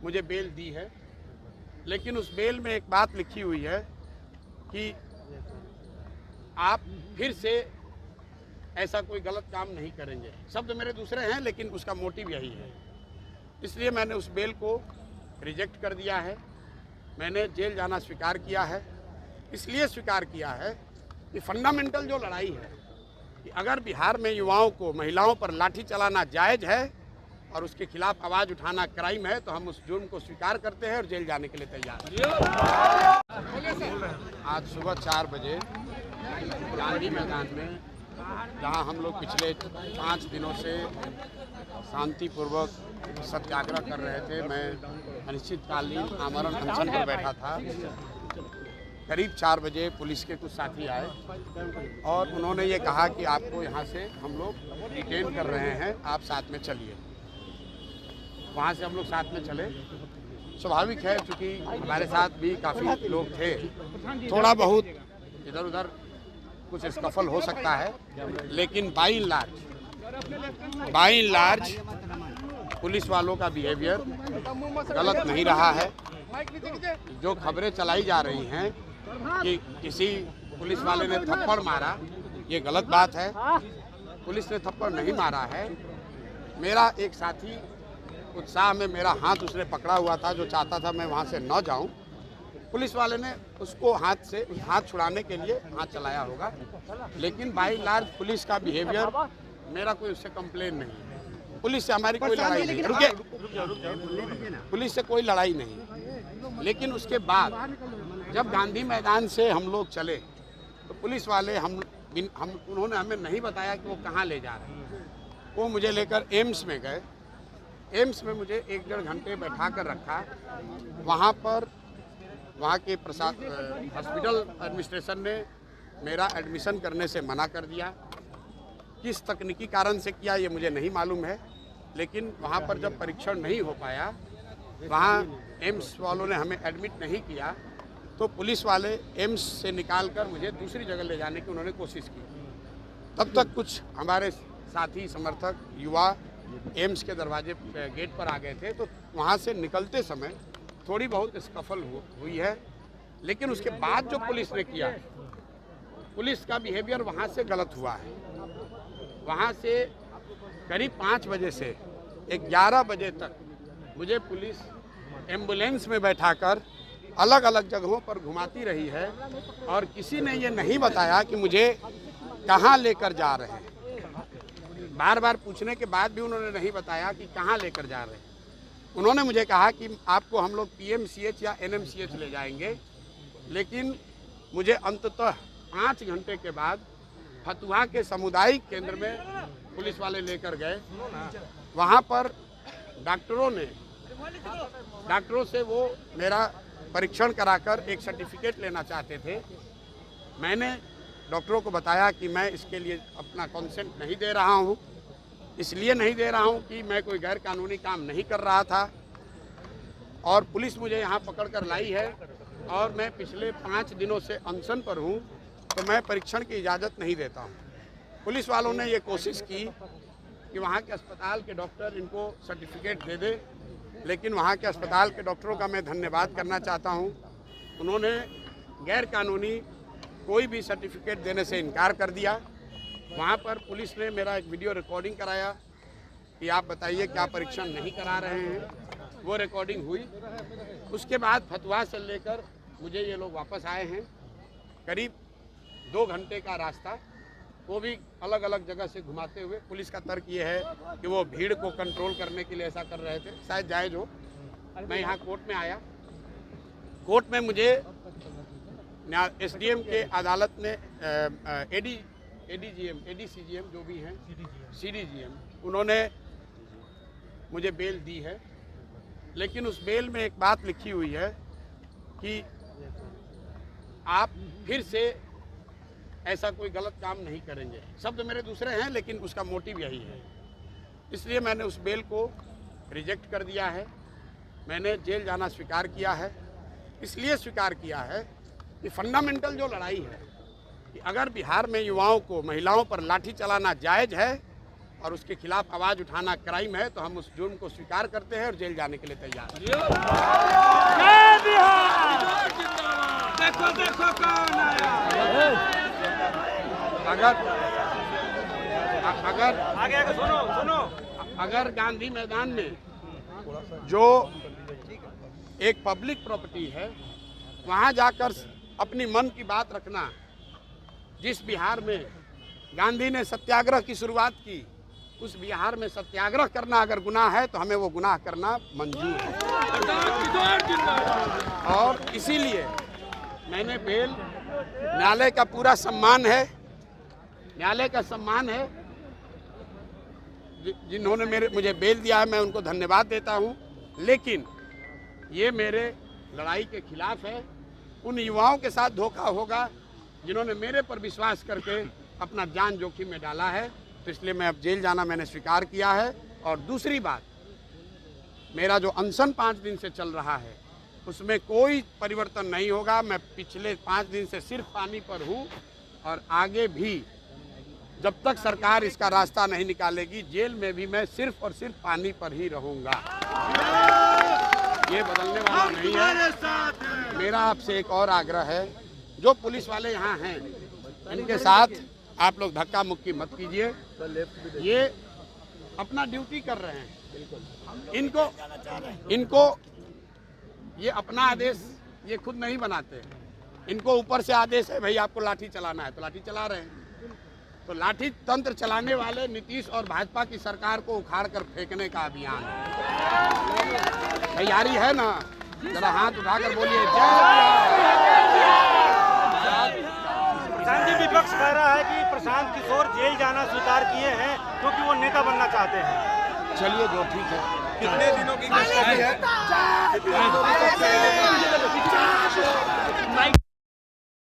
मुझे बेल दी है, लेकिन उस बेल में एक बात लिखी हुई है कि आप फिर से ऐसा कोई गलत काम नहीं करेंगे। शब्द मेरे दूसरे हैं, लेकिन उसका मोटिव यही है। इसलिए मैंने उस बेल को रिजेक्ट कर दिया है। मैंने जेल जाना स्वीकार किया है। इसलिए स्वीकार किया है कि फंडामेंटल जो लड़ाई है कि अगर बिहार में युवाओं को, महिलाओं पर लाठी चलाना जायज़ है और उसके खिलाफ आवाज़ उठाना क्राइम है, तो हम उस जुर्म को स्वीकार करते हैं और जेल जाने के लिए तैयार हैं। आज सुबह 4 बजे गांधी मैदान में, जहां हम लोग पिछले 5 दिनों से शांतिपूर्वक सत्याग्रह कर रहे थे, मैं अनिश्चितकालीन आमरण अनशन पर बैठा था। करीब 4 बजे पुलिस के कुछ साथी आए और उन्होंने ये कहा कि आपको यहाँ से हम लोग डिटेन कर रहे हैं, आप साथ में चलिए। वहाँ से हम लोग साथ में चले। स्वाभाविक है, चूँकि हमारे साथ भी काफ़ी लोग थे, थोड़ा बहुत इधर उधर कुछ स्कफल हो सकता है, लेकिन बाई लार्ज पुलिस वालों का बिहेवियर गलत नहीं रहा है। जो खबरें चलाई जा रही हैं कि किसी पुलिस वाले ने थप्पड़ मारा, ये गलत बात है। पुलिस ने थप्पड़ नहीं मारा है। मेरा एक साथी उत्साह में मेरा हाथ उसने पकड़ा हुआ था, जो चाहता था मैं वहाँ से न जाऊँ। पुलिस वाले ने उसको हाथ छुड़ाने के लिए हाथ चलाया होगा, लेकिन बाई लार्ज पुलिस का बिहेवियर, मेरा कोई उससे कंप्लेन नहीं है। पुलिस से हमारी कोई लड़ाई नहीं, पुलिस से कोई लड़ाई नहीं। लेकिन उसके बाद जब गांधी मैदान से हम लोग चले तो पुलिस वाले उन्होंने हमें नहीं बताया कि वो कहाँ ले जा रहे हैं। वो मुझे लेकर एम्स में गए। एम्स में मुझे 1-1.5 घंटे बैठा कर रखा। वहाँ के हॉस्पिटल एडमिनिस्ट्रेशन ने मेरा एडमिशन करने से मना कर दिया। किस तकनीकी कारण से किया ये मुझे नहीं मालूम है, लेकिन वहाँ पर जब परीक्षण नहीं हो पाया, वहाँ एम्स वालों ने हमें एडमिट नहीं किया, तो पुलिस वाले एम्स से निकाल कर मुझे दूसरी जगह ले जाने की उन्होंने कोशिश की। तब तक कुछ हमारे साथी समर्थक युवा एम्स के दरवाजे गेट पर आ गए थे, तो वहाँ से निकलते समय थोड़ी बहुत स्कफल हुई है। लेकिन उसके बाद जो पुलिस ने किया, पुलिस का बिहेवियर वहाँ से गलत हुआ है। वहाँ से करीब 5 बजे से 11 बजे तक मुझे पुलिस एम्बुलेंस में बैठाकर अलग अलग जगहों पर घुमाती रही है और किसी ने ये नहीं बताया कि मुझे कहाँ लेकर जा रहे हैं। बार बार पूछने के बाद भी उन्होंने नहीं बताया कि कहाँ लेकर जा रहे हैं। उन्होंने मुझे कहा कि आपको हम लोग PMCH या NMCH ले जाएंगे, लेकिन मुझे अंततः 5 घंटे के बाद फतुहा के सामुदायिक केंद्र में पुलिस वाले लेकर गए। वहाँ पर डॉक्टरों से वो मेरा परीक्षण कराकर एक सर्टिफिकेट लेना चाहते थे। मैंने डॉक्टरों को बताया कि मैं इसके लिए अपना कंसेंट नहीं दे रहा हूँ। इसलिए नहीं दे रहा हूँ कि मैं कोई गैर कानूनी काम नहीं कर रहा था और पुलिस मुझे यहाँ पकड़ कर लाई है और मैं पिछले 5 दिनों से अनशन पर हूँ, तो मैं परीक्षण की इजाज़त नहीं देता हूँ। पुलिस वालों ने ये कोशिश की कि वहाँ के अस्पताल के डॉक्टर इनको सर्टिफिकेट दे दे, लेकिन वहाँ के अस्पताल के डॉक्टरों का मैं धन्यवाद करना चाहता हूँ। उन्होंने गैर कानूनी कोई भी सर्टिफिकेट देने से इनकार कर दिया। वहाँ पर पुलिस ने मेरा एक वीडियो रिकॉर्डिंग कराया कि आप बताइए क्या परीक्षण नहीं करा रहे हैं। वो रिकॉर्डिंग हुई। उसके बाद फतुहा से लेकर मुझे ये लोग वापस आए हैं। करीब 2 घंटे का रास्ता, वो भी अलग अलग जगह से घुमाते हुए। पुलिस का तर्क ये है कि वो भीड़ को कंट्रोल करने के लिए ऐसा कर रहे थे, शायद जायज़ हो। मैं यहाँ कोर्ट में आया। कोर्ट में मुझे SDM के अदालत ने ADCGM जो भी हैं, CDGM, उन्होंने मुझे बेल दी है। लेकिन उस बेल में एक बात लिखी हुई है कि आप फिर से ऐसा कोई गलत काम नहीं करेंगे। शब्द मेरे दूसरे हैं, लेकिन उसका मोटिव यही है। इसलिए मैंने उस बेल को रिजेक्ट कर दिया है। मैंने जेल जाना स्वीकार किया है। इसलिए स्वीकार किया है कि फंडामेंटल जो लड़ाई है कि अगर बिहार में युवाओं को, महिलाओं पर लाठी चलाना जायज़ है और उसके खिलाफ आवाज़ उठाना क्राइम है, तो हम उस जुर्म को स्वीकार करते हैं और जेल जाने के लिए तैयार हैं। देखो देखो कौन आया। अगर गांधी मैदान में जो एक पब्लिक प्रॉपर्टी है वहां जाकर अपनी मन की बात रखना, जिस बिहार में गांधी ने सत्याग्रह की शुरुआत की उस बिहार में सत्याग्रह करना अगर गुनाह है तो हमें वो गुनाह करना मंजूर है। और इसीलिए मैंने बेल, न्यायालय का पूरा सम्मान है, न्यायालय का सम्मान है, जिन्होंने मुझे बेल दिया है मैं उनको धन्यवाद देता हूं, लेकिन ये मेरे लड़ाई के खिलाफ है। उन युवाओं के साथ धोखा होगा जिन्होंने मेरे पर विश्वास करके अपना जान जोखिम में डाला है, तो इसलिए मैं अब जेल जाना मैंने स्वीकार किया है। और दूसरी बात, मेरा जो अनशन 5 दिन से चल रहा है उसमें कोई परिवर्तन नहीं होगा। मैं पिछले 5 दिन से सिर्फ पानी पर हूँ और आगे भी जब तक सरकार इसका रास्ता नहीं निकालेगी जेल में भी मैं सिर्फ और सिर्फ पानी पर ही रहूँगा। ये बदलने वाला नहीं है। मेरा आपसे एक और आग्रह है, जो पुलिस वाले यहाँ हैं इनके साथ आप लोग धक्का मुक्की मत कीजिए। ये अपना ड्यूटी कर रहे हैं, इनको ये अपना आदेश ये खुद नहीं बनाते, इनको ऊपर से आदेश है भाई आपको लाठी चलाना है तो लाठी चला रहे हैं। तो लाठी तंत्र चलाने वाले नीतीश और भाजपा की सरकार को उखाड़ कर फेंकने का अभियान है। तैयारी है ना? जरा हाथ उठाकर बोलिए जय। विपक्ष कह रहा है कि प्रशांत किशोर जेल जाना स्वीकार किए हैं क्योंकि वो नेता बनना चाहते हैं। चलिए जो ठीक है। कितने दिनों की गिरफ्तारी है?